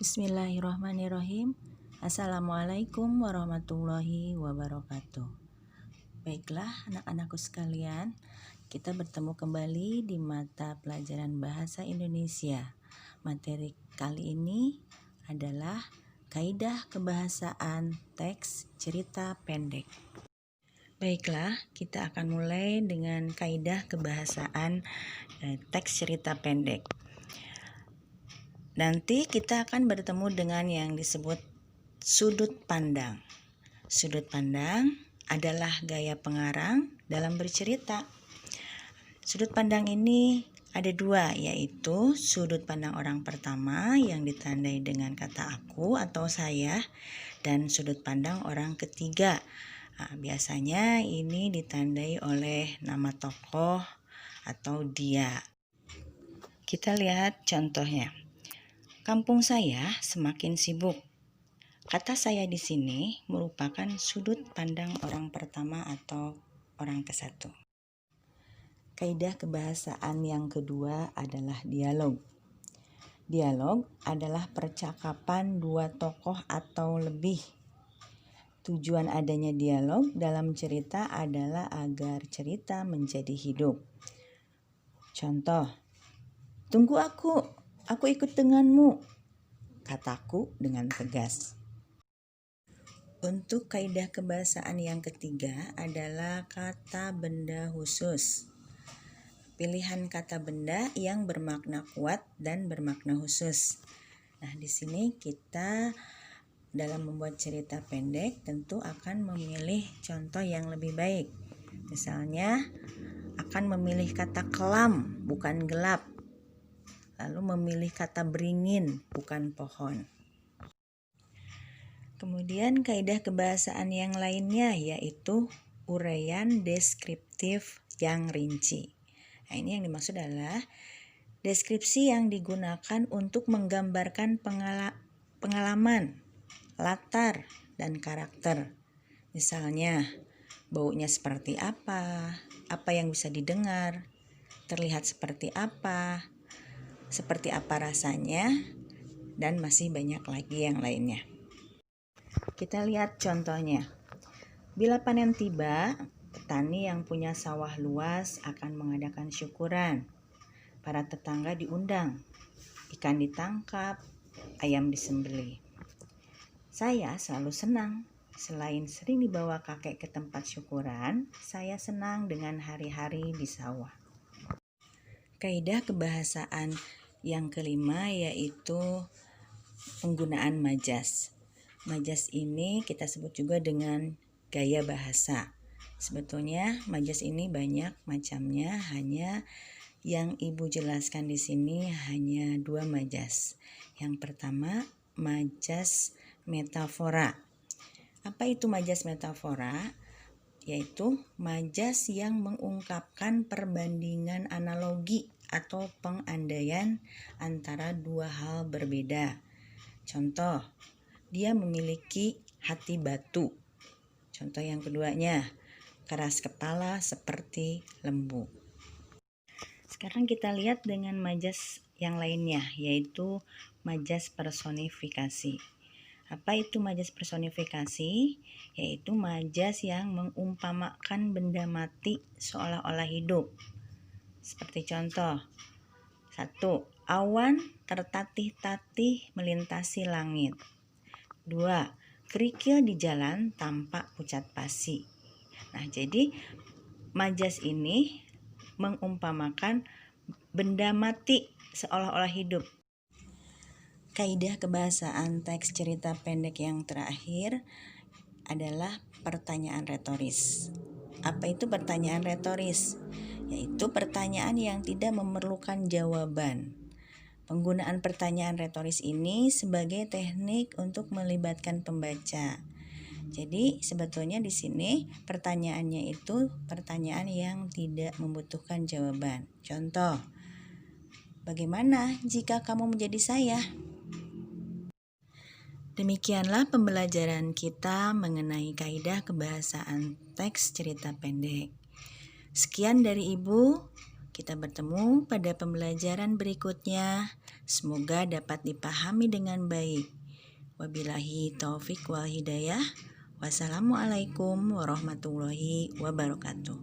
Bismillahirrahmanirrahim. Assalamualaikum warahmatullahi wabarakatuh. Baiklah anak-anakku sekalian, kita bertemu kembali di mata pelajaran Bahasa Indonesia. Materi kali ini adalah kaidah kebahasaan teks cerita pendek. Baiklah, kita akan mulai dengan kaidah kebahasaan teks cerita pendek. Nanti kita akan bertemu dengan yang disebut sudut pandang. Sudut pandang adalah gaya pengarang dalam bercerita. Sudut pandang ini ada dua, yaitu sudut pandang orang pertama yang ditandai dengan kata aku atau saya, dan sudut pandang orang ketiga. Biasanya ini ditandai oleh nama tokoh atau dia. Kita lihat contohnya. Kampung saya semakin sibuk. Kata saya di sini merupakan sudut pandang orang pertama atau orang kesatu. Kaidah kebahasaan yang kedua adalah dialog. Dialog adalah percakapan dua tokoh atau lebih. Tujuan adanya dialog dalam cerita adalah agar cerita menjadi hidup. Contoh, tunggu aku ikut denganmu, kataku dengan tegas. Untuk kaidah kebahasaan yang ketiga adalah kata benda khusus. Pilihan kata benda yang bermakna kuat dan bermakna khusus. Nah, di sini kita dalam membuat cerita pendek tentu akan memilih contoh yang lebih baik. Misalnya akan memilih kata kelam bukan gelap. Lalu memilih kata beringin bukan pohon. Kemudian kaidah kebahasaan yang lainnya yaitu uraian deskriptif yang rinci. Nah, ini yang dimaksud adalah deskripsi yang digunakan untuk menggambarkan pengalaman, latar, dan karakter. Misalnya, baunya seperti apa yang bisa didengar, terlihat seperti apa rasanya, dan masih banyak lagi yang lainnya. Kita lihat contohnya. Bila panen tiba, petani yang punya sawah luas akan mengadakan syukuran. Para tetangga diundang, ikan ditangkap, ayam disembelih. Saya selalu senang. Selain sering dibawa kakek ke tempat syukuran, saya senang dengan hari-hari di sawah. Kaidah kebahasaan yang kelima yaitu penggunaan majas. Majas ini kita sebut juga dengan gaya bahasa. Sebetulnya majas ini banyak macamnya, hanya yang Ibu jelaskan di sini hanya dua majas. Yang pertama, majas metafora. Apa itu majas metafora? Yaitu majas yang mengungkapkan perbandingan analogi atau pengandaian antara dua hal berbeda. Contoh, dia memiliki hati batu. Contoh yang keduanya, keras kepala seperti lembu. Sekarang kita lihat dengan majas yang lainnya, yaitu majas personifikasi. Apa itu majas personifikasi? Yaitu majas yang mengumpamakan benda mati seolah-olah hidup. Seperti contoh, 1. Awan tertatih-tatih melintasi langit. 2. Kerikil di jalan tampak pucat pasi. Nah, jadi majas ini mengumpamakan benda mati seolah-olah hidup. Kaidah kebahasaan teks cerita pendek yang terakhir adalah pertanyaan retoris. Apa itu pertanyaan retoris? Yaitu pertanyaan yang tidak memerlukan jawaban. Penggunaan pertanyaan retoris ini sebagai teknik untuk melibatkan pembaca. Jadi sebetulnya di sini pertanyaannya itu pertanyaan yang tidak membutuhkan jawaban. Contoh, bagaimana jika kamu menjadi saya? Demikianlah pembelajaran kita mengenai kaidah kebahasaan teks cerita pendek. Sekian dari Ibu. Kita bertemu pada pembelajaran berikutnya. Semoga dapat dipahami dengan baik. Wabillahi taufik wal hidayah. Wassalamualaikum warahmatullahi wabarakatuh.